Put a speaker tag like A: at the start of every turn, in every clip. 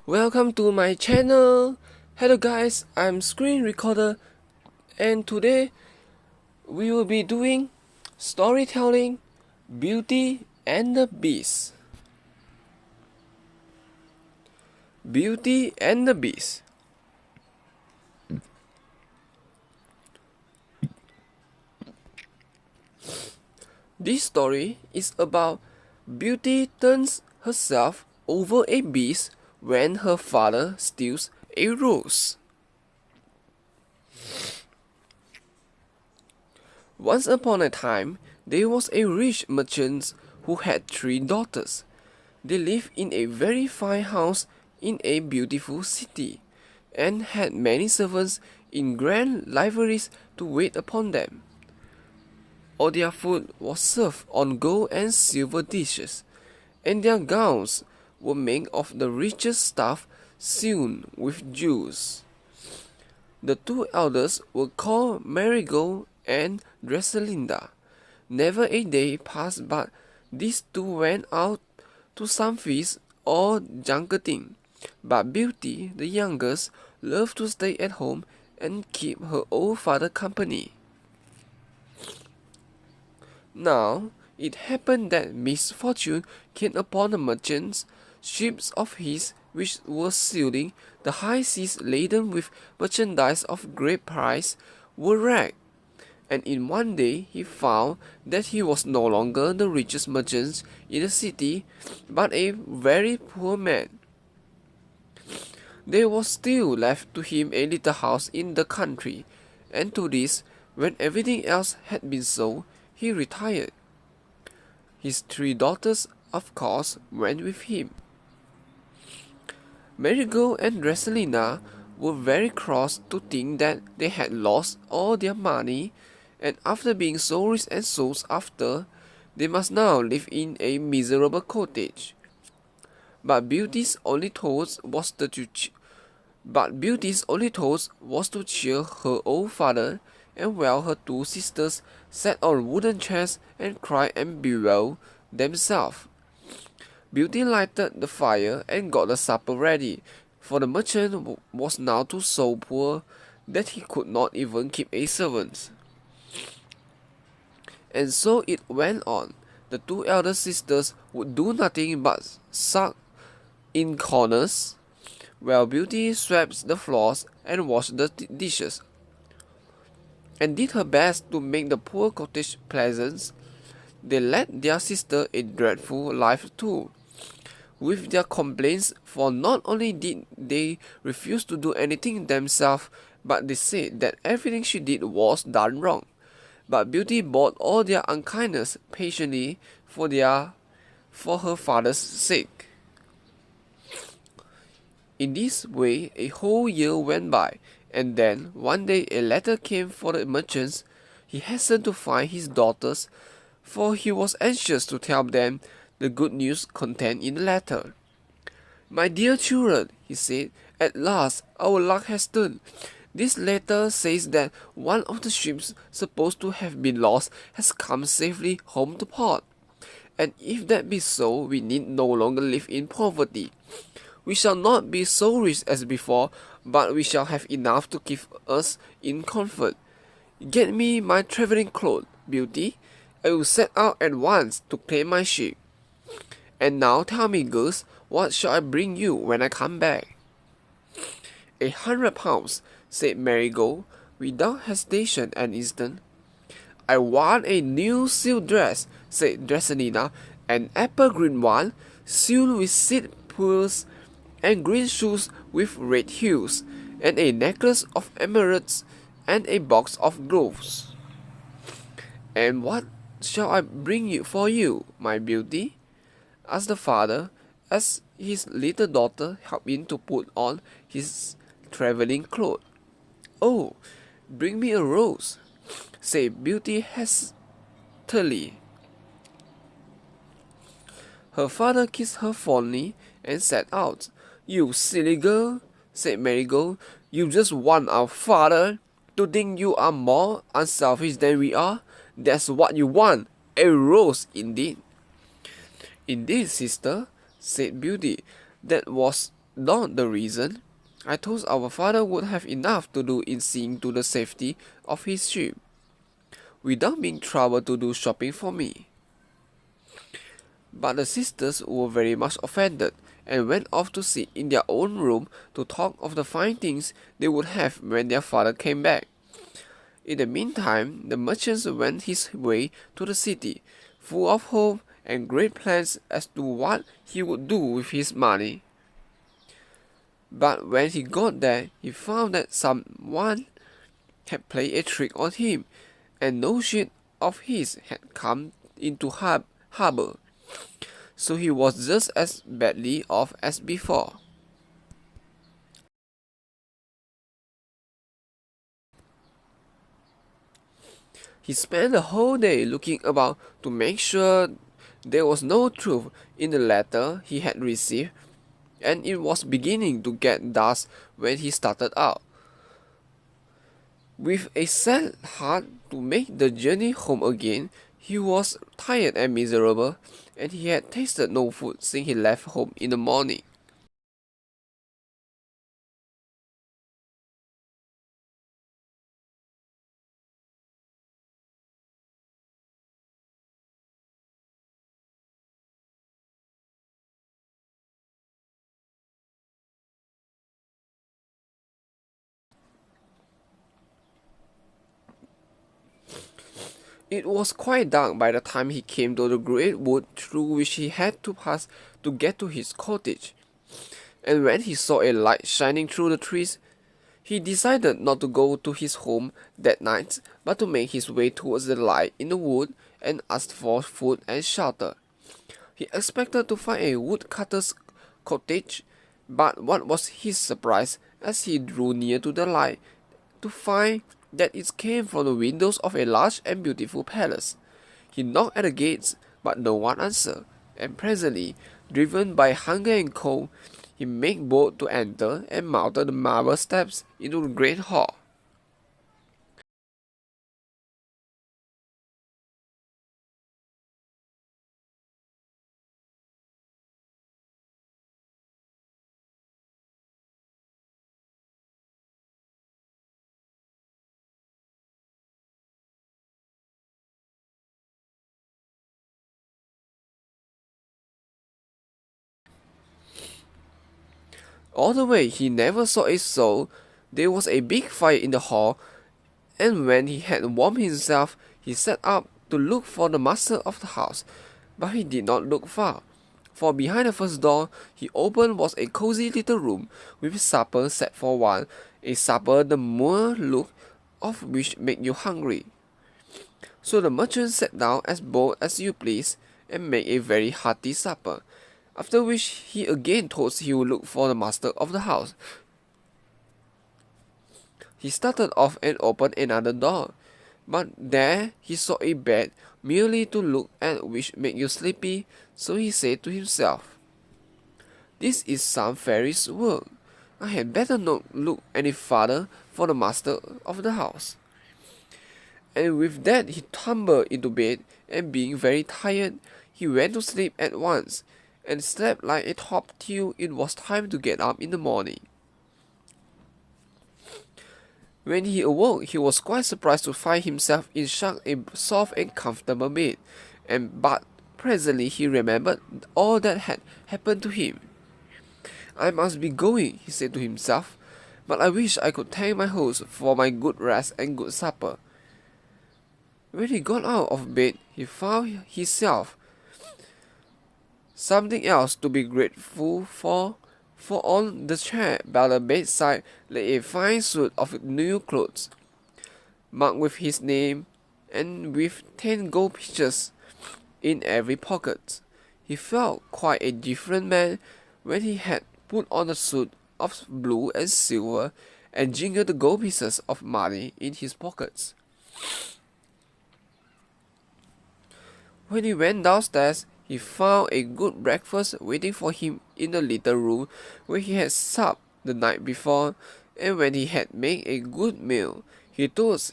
A: Welcome to my channel. Hello guys, I'm Screen Recorder, and today we will be doing storytelling, Beauty and the Beast. Beauty and the Beast. This story is about Beauty turns herself over a beast when her father steals a rose. Once upon a time, there was a rich merchant who had 3 daughters. They lived in a very fine house in a beautiful city, and had many servants in grand liveries to wait upon them. All their food was served on gold and silver dishes, and their gowns were made of the richest stuff sewn with jewels. The 2 elders were called Marigold and Dresselinda. Never a day passed but these 2 went out to some feast or junketing, but Beauty, the youngest, loved to stay at home and keep her old father company. Now, it happened that misfortune came upon the merchant's ships of his which were sailing the high seas laden with merchandise of great price were wrecked, and in one day he found that he was no longer the richest merchant in the city, but a very poor man. There was still left to him a little house in the country, and to this, when everything else had been sold, he retired. His 3 daughters, of course, went with him. Marigold and Dresselina were very cross to think that they had lost all their money, and after being so rich and sought after, they must now live in a miserable cottage. But Beauty's only thought was to cheer her old father, and while her 2 sisters sat on wooden chairs and cried and bewailed themselves. Beauty lighted the fire and got the supper ready, for the merchant was now too so poor that he could not even keep a servant. And so it went on. The 2 elder sisters would do nothing but sulk in corners, while Beauty swept the floors and washed the dishes, and did her best to make the poor cottage pleasant. They led their sister a dreadful life too, with their complaints, for not only did they refuse to do anything themselves, but they said that everything she did was done wrong. But Beauty bore all their unkindness patiently for her father's sake. In this way, a whole year went by, and then one day a letter came for the merchant. He hastened to find his daughters, for he was anxious to tell them the good news contained in the letter. "My dear children," he said, "at last our luck has turned. This letter says that one of the ships supposed to have been lost has come safely home to port. And if that be so, we need no longer live in poverty. We shall not be so rich as before, but we shall have enough to keep us in comfort. Get me my traveling clothes, Beauty. I will set out at once to claim my ship. And now tell me, girls, what shall I bring you when I come back?" £100, said Marigold, without hesitation an instant. "I want a new silk dress," said Dresselina, "an apple green one, sewn with seed pearls, and green shoes with red heels, and a necklace of emeralds, and a box of gloves." "And what shall I bring you for you, my Beauty?" asked the father, as his little daughter helped him to put on his travelling clothes. "Oh, bring me a rose," said Beauty hastily. Her father kissed her fondly and set out. "You silly girl," said Marigold, "you just want our father to think you are more unselfish than we are. That's what you want, a rose indeed." "Indeed, sister," said Beauty, "that was not the reason. I thought our father would have enough to do in seeing to the safety of his sheep, without being troubled to do shopping for me." But the sisters were very much offended, and went off to sit in their own room to talk of the fine things they would have when their father came back. In the meantime, the merchant went his way to the city, full of hope and great plans as to what he would do with his money. But when he got there, he found that someone had played a trick on him, and no ship of his had come into harbor, so he was just as badly off as before. He spent the whole day looking about to make sure there was no truth in the letter he had received, and it was beginning to get dusk when he started out, with a sad heart, to make the journey home again. He was tired and miserable, and he had tasted no food since he left home in the morning. It was quite dark by the time he came to the great wood through which he had to pass to get to his cottage, and when he saw a light shining through the trees, he decided not to go to his home that night, but to make his way towards the light in the wood and ask for food and shelter. He expected to find a woodcutter's cottage, but what was his surprise as he drew near to the light to find that it came from the windows of a large and beautiful palace. He knocked at the gates, but no one answered, and presently, driven by hunger and cold, he made bold to enter and mounted the marble steps into the great hall. All the way he never saw a soul. There was a big fire in the hall, and when he had warmed himself, he set up to look for the master of the house. But he did not look far, for behind the first door he opened was a cozy little room with supper set for one, a supper the mere look of which made you hungry. So the merchant sat down as bold as you please, and made a very hearty supper, after which he again told he would look for the master of the house. He started off and opened another door, but there he saw a bed merely to look at which made you sleepy, so he said to himself, "This is some fairy's work. I had better not look any farther for the master of the house." And with that he tumbled into bed, and being very tired, he went to sleep at once, and slept like a top till it was time to get up in the morning. When he awoke, he was quite surprised to find himself in such a soft and comfortable bed, but presently he remembered all that had happened to him. "I must be going," he said to himself, "but I wish I could thank my host for my good rest and good supper." When he got out of bed, he found himself something else to be grateful for on the chair by the bedside lay a fine suit of new clothes, marked with his name, and with 10 gold pieces in every pocket. He felt quite a different man when he had put on a suit of blue and silver, and jingled the gold pieces of money in his pockets. When he went downstairs, he found a good breakfast waiting for him in the little room where he had supped the night before, and when he had made a good meal, he thought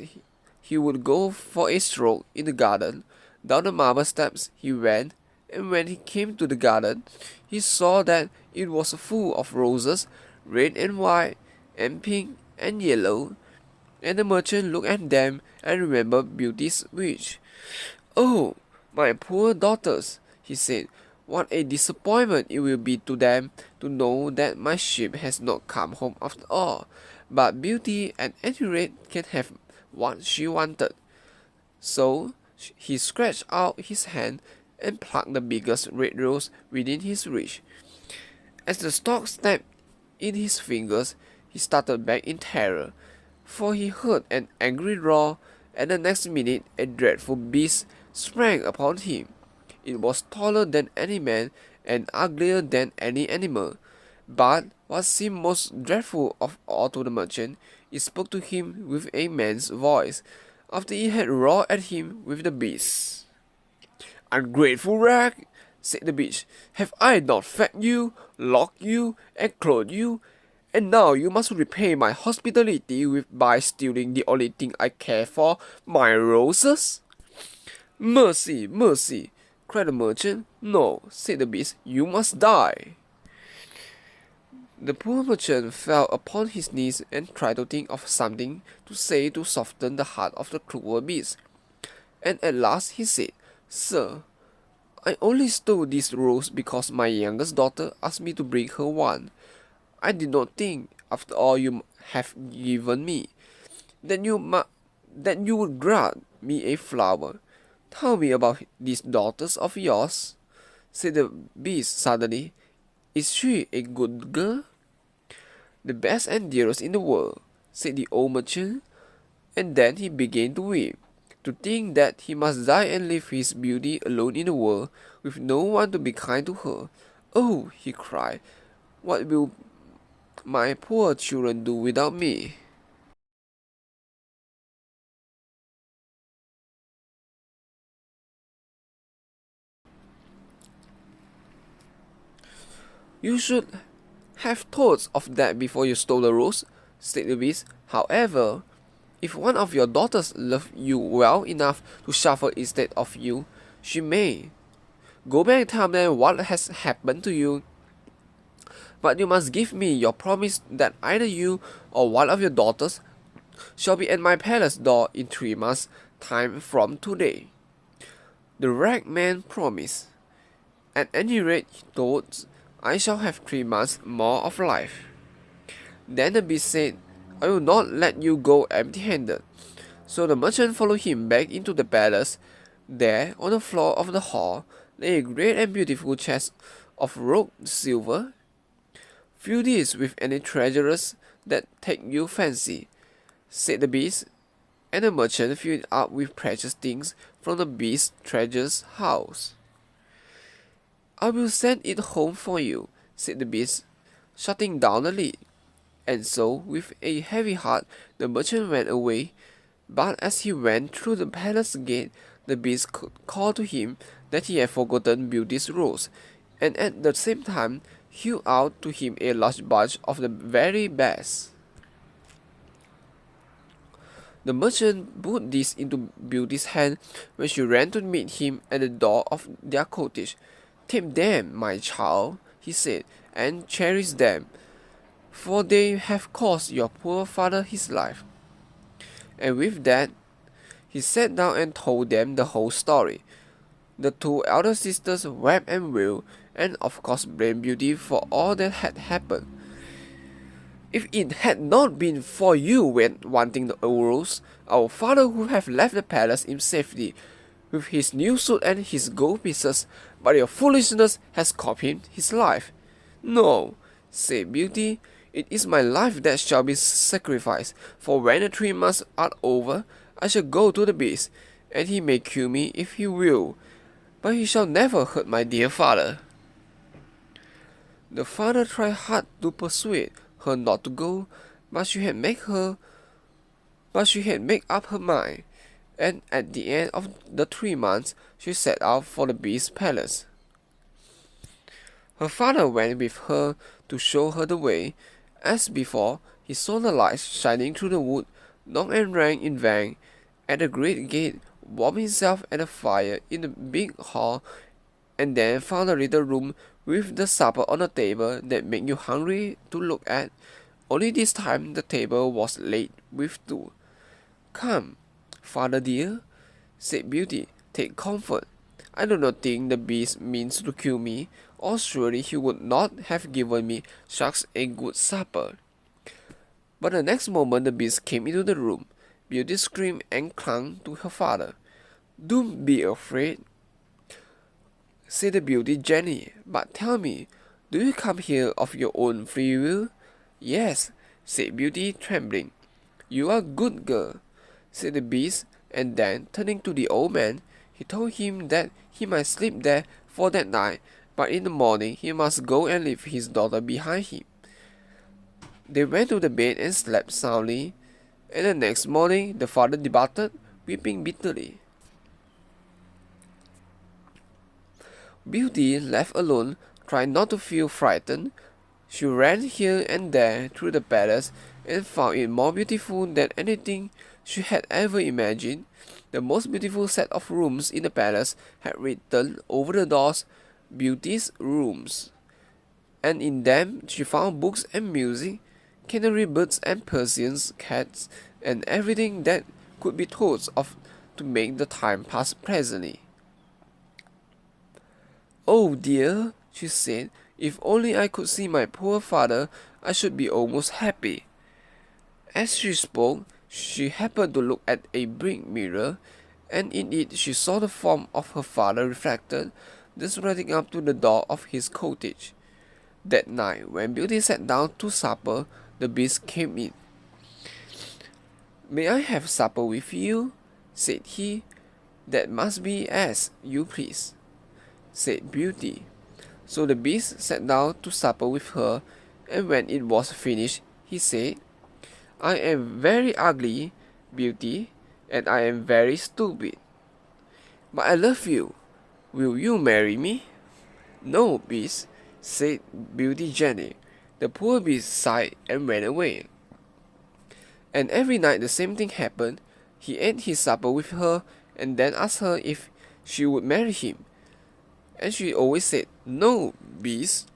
A: he would go for a stroll in the garden. Down the marble steps he went, And when he came to the garden, he saw that it was full of roses, red and white, and pink and yellow. And the merchant looked at them and remembered Beauty's wish. "Oh, my poor daughters," he said, "what a disappointment it will be to them to know that my ship has not come home after all. But Beauty at any rate can have what she wanted." So he stretched out his hand and plucked the biggest red rose within his reach. As the stalk snapped in his fingers, he started back in terror, for he heard an angry roar, and the next minute a dreadful beast sprang upon him. It was taller than any man and uglier than any animal. But what seemed most dreadful of all to the merchant, it spoke to him with a man's voice, after it had roared at him with the beast. "Ungrateful rag," said the beast, "have I not fed you, locked you, and clothed you? And now you must repay my hospitality by stealing the only thing I care for, my roses?" "Mercy, mercy," cried the merchant. "No," said the beast, "you must die." The poor merchant fell upon his knees and tried to think of something to say to soften the heart of the cruel beast. And at last he said, "Sir, I only stole this rose because my youngest daughter asked me to bring her one. I did not think, after all you have given me, that you would grant me a flower. Tell me about these daughters of yours," said the beast suddenly. "Is she a good girl?" "The best and dearest in the world," said the old merchant, and then he began to weep. To think that he must die and leave his Beauty alone in the world, with no one to be kind to her. "Oh," he cried, "what will my poor children do without me?" "You should have thought of that before you stole the rose," said the beast. "However, if one of your daughters loves you well enough to suffer instead of you, she may. Go back and tell them what has happened to you. But you must give me your promise that either you or one of your daughters shall be at my palace door in 3 months' time from today." The rag man promised. "At any rate," he thought, "I shall have 3 months more of life." Then the beast said, "I will not let you go empty-handed." So the merchant followed him back into the palace. There, on the floor of the hall, lay a great and beautiful chest of wrought silver. "Fill this with any treasures that take your fancy," said the beast, and the merchant filled it up with precious things from the beast's treasures house. "I will send it home for you," said the beast, shutting down the lid. And so, with a heavy heart, the merchant went away. But as he went through the palace gate, the beast called to him that he had forgotten Beauty's rose, and at the same time held out to him a large bunch of the very best. The merchant put this into Beauty's hand when she ran to meet him at the door of their cottage. "Take them, my child," he said, "and cherish them, for they have cost your poor father his life." And with that, he sat down and told them the whole story. The two elder sisters wept and wailed, and of course blamed Beauty for all that had happened. "If it had not been for you wanting the rose, our father would have left the palace in safety, with his new suit and his gold pieces, but your foolishness has cost him his life." "No," said Beauty, "it is my life that shall be sacrificed, for when the 3 months are over, I shall go to the beast, and he may kill me if he will, but he shall never hurt my dear father." The father tried hard to persuade her not to go, but she had made up her mind, and at the end of the 3 months she set out for the beast's palace. Her father went with her to show her the way. As before, he saw the lights shining through the wood, knocked and rang in vain at the great gate, warmed himself at the fire in the big hall, and then found a little room with the supper on a table that made you hungry to look at. Only this time the table was laid with two. "Come, father dear," said Beauty, "take comfort. I do not think the beast means to kill me, or surely he would not have given me such a good supper." But the next moment the beast came into the room. Beauty screamed and clung to her father. "Don't be afraid," said the Beauty gently, "but tell me, do you come here of your own free will?" "Yes," said Beauty, trembling. "You are a good girl," said the beast, and then, turning to the old man, he told him that he might sleep there for that night, but in the morning he must go and leave his daughter behind him. They went to the bed and slept soundly, and the next morning the father departed, weeping bitterly. Beauty, left alone, tried not to feel frightened. She ran here and there through the palace and found it more beautiful than anything she had ever imagined. The most beautiful set of rooms in the palace had written over the doors, "Beauty's Rooms," and in them she found books and music, canary birds and Persians, cats, and everything that could be thought of to make the time pass pleasantly. "Oh dear," she said, "if only I could see my poor father, I should be almost happy." As she spoke, she happened to look at a brick mirror, and in it she saw the form of her father reflected, just riding up to the door of his cottage. That night, when Beauty sat down to supper, the beast came in. "May I have supper with you?" said he. "That must be as you please," said Beauty. So the beast sat down to supper with her, and when it was finished, he said, "I am very ugly, Beauty, and I am very stupid. But I love you. Will you marry me?" "No, beast," said Beauty gently. The poor beast sighed and ran away. And every night the same thing happened. He ate his supper with her, and then asked her if she would marry him. And she always said, "No, beast."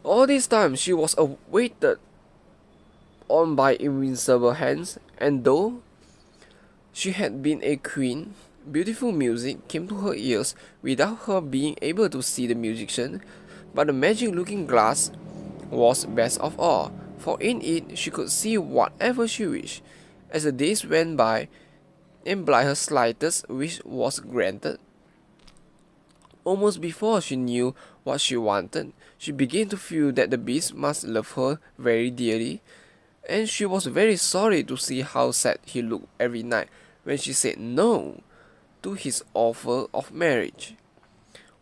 A: All this time she was awaited on by invincible hands, and though she had been a queen, beautiful music came to her ears without her being able to see the musician. But the magic looking glass was best of all, for in it she could see whatever she wished. As the days went by, and by her slightest wish was granted, almost before she knew what she wanted, she began to feel that the beast must love her very dearly, and she was very sorry to see how sad he looked every night when she said no to his offer of marriage.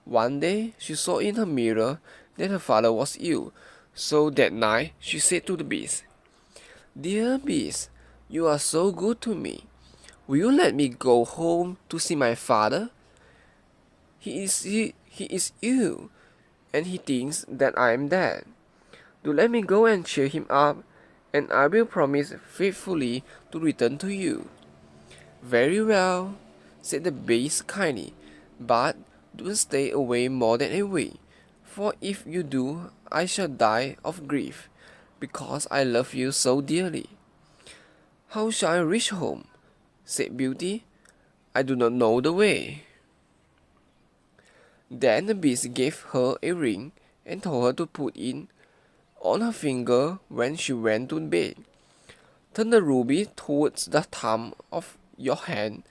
A: One day she saw in her mirror that her father was ill, so that night she said to the beast, "Dear beast, you are so good to me. Will you let me go home to see my father? He is ill, and he thinks that I am dead. Do let me go and cheer him up, and I will promise faithfully to return to you." "Very well," said the beast kindly, "but don't stay away more than a week, for if you do, I shall die of grief, because I love you so dearly." "How shall I reach home?" said Beauty. "I do not know the way." Then the beast gave her a ring and told her to put it on her finger when she went to bed. "Turn the ruby towards the thumb of your hand,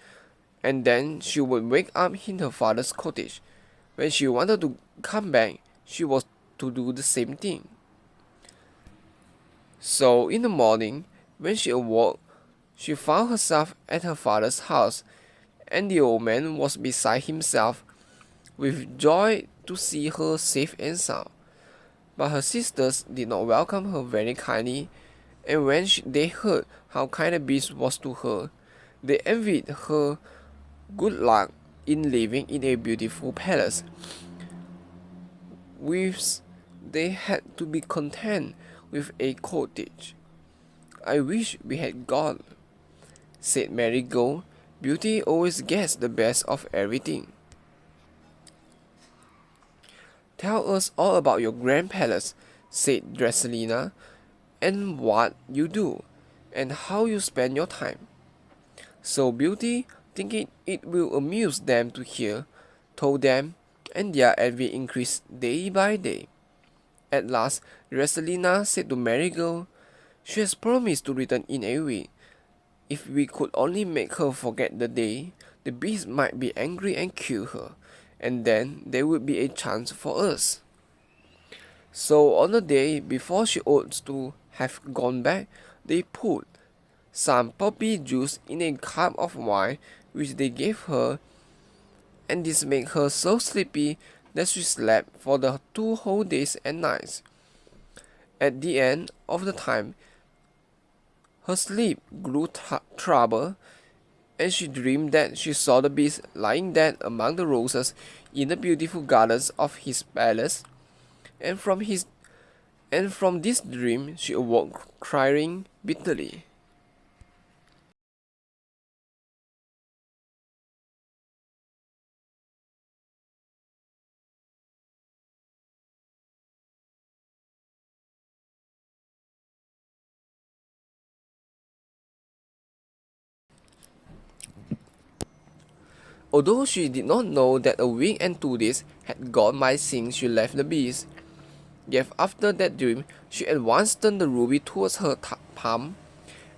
A: and then she would wake up in her father's cottage. When she wanted to come back, she was to do the same thing." So in the morning, when she awoke, she found herself at her father's house, and the old man was beside himself with joy to see her safe and sound. But her sisters did not welcome her very kindly, and when they heard how kind the beast was to her, They envied her good luck in living in a beautiful palace, which they had to be content with a cottage. "I wish we had gone," said Marigold. "Beauty always gets the best of everything." "Tell us all about your grand palace," said Dresselina, "and what you do, and how you spend your time." So Beauty, thinking it will amuse them to hear, told them, and their envy increased day by day. At last, Dresselina said to Marigold, "She has promised to return in a week. If we could only make her forget the day, the beast might be angry and kill her, and then there would be a chance for us." So on the day before she ought to have gone back, they put some poppy juice in a cup of wine which they gave her, and this made her so sleepy that she slept for the 2 whole days and nights. At the end of the time, her sleep grew troubled, and she dreamed that she saw the beast lying dead among the roses in the beautiful gardens of his palace, and from this dream she awoke crying bitterly. Although she did not know that a week and 2 days had gone by since she left the beast, yet after that dream she at once turned the ruby towards her palm,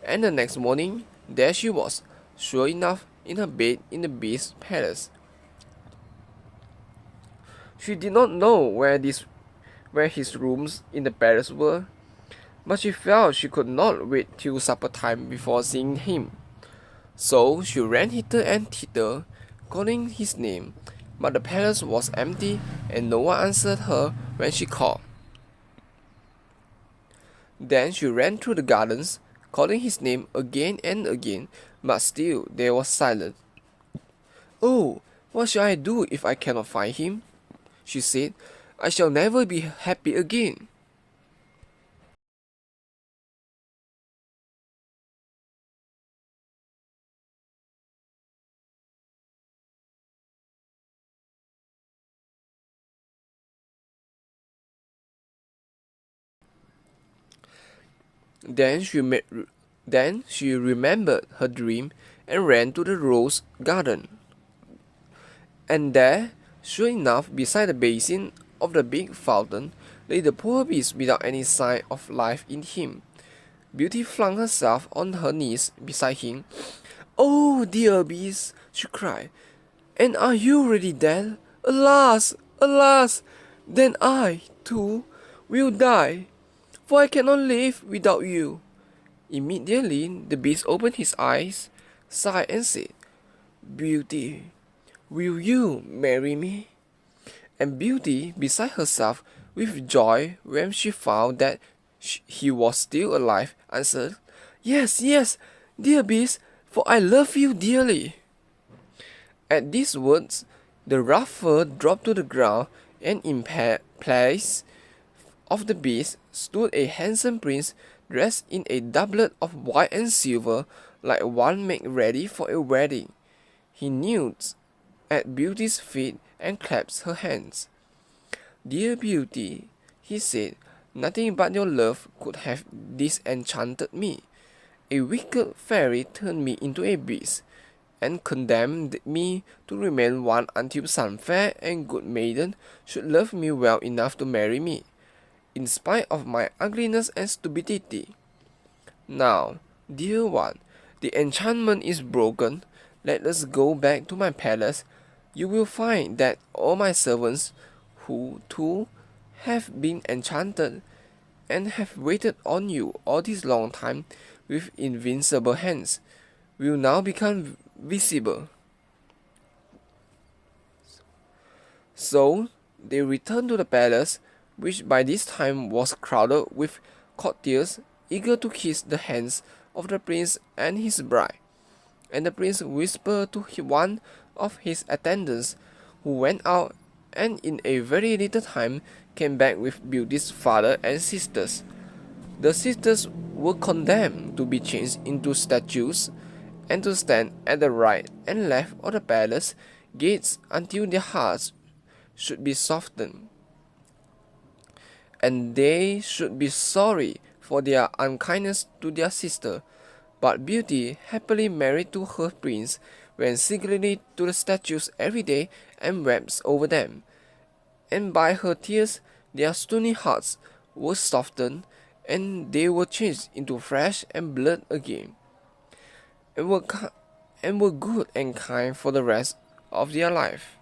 A: and the next morning there she was, sure enough, in her bed in the beast's palace. She did not know where his rooms in the palace were, but she felt she could not wait till supper time before seeing him. So she ran hither and thither, calling his name, but the palace was empty and no one answered her when she called. Then she ran through the gardens, calling his name again and again, but still there was silence. "Oh, what shall I do if I cannot find him?" she said. "I shall never be happy again." Then she remembered her dream and ran to the rose garden. And there, sure enough, beside the basin of the big fountain, lay the poor beast without any sign of life in him. Beauty flung herself on her knees beside him. "Oh, dear beast," she cried, "and are you really dead? Alas, alas! Then I, too, will die, for I cannot live without you." Immediately the beast opened his eyes, sighed, and said, "Beauty, will you marry me?" And Beauty, beside herself with joy when she found that he was still alive, answered, "Yes, yes, dear beast, for I love you dearly." At these words, the rough fur dropped to the ground, and in place of the beast stood a handsome prince dressed in a doublet of white and silver, like one made ready for a wedding. He kneels at Beauty's feet and claps her hands. "Dear Beauty," he said, "nothing but your love could have disenchanted me. A wicked fairy turned me into a beast, and condemned me to remain one until some fair and good maiden should love me well enough to marry me, in spite of my ugliness and stupidity. Now, dear one, the enchantment is broken. Let us go back to my palace. You will find that all my servants, who too have been enchanted, and have waited on you all this long time with invincible hands, will now become visible." So they returned to the palace, which by this time was crowded with courtiers eager to kiss the hands of the prince and his bride. And the prince whispered to one of his attendants, who went out and in a very little time came back with Beauty's father and sisters. The sisters were condemned to be changed into statues and to stand at the right and left of the palace gates until their hearts should be softened, and they should be sorry for their unkindness to their sister. But Beauty, happily married to her prince, went secretly to the statues every day and wept over them, and by her tears their stony hearts were softened, and they were changed into flesh and blood again, and were good and kind for the rest of their life.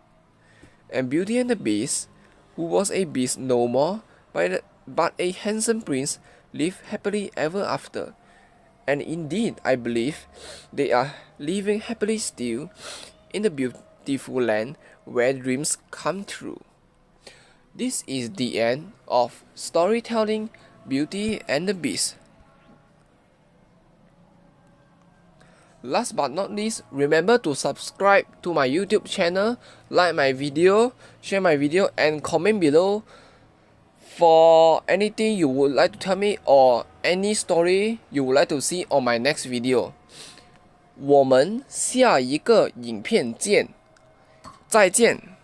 A: And Beauty and the Beast, who was a beast no more, but a handsome prince, lived happily ever after. And indeed, I believe they are living happily still in the beautiful land where dreams come true. This is the end of storytelling Beauty and the Beast. Last but not least, remember to subscribe to my YouTube channel, like my video, share my video, and comment below for anything you would like to tell me or any story you would like to see on my next video. 我们下一个影片见，再见。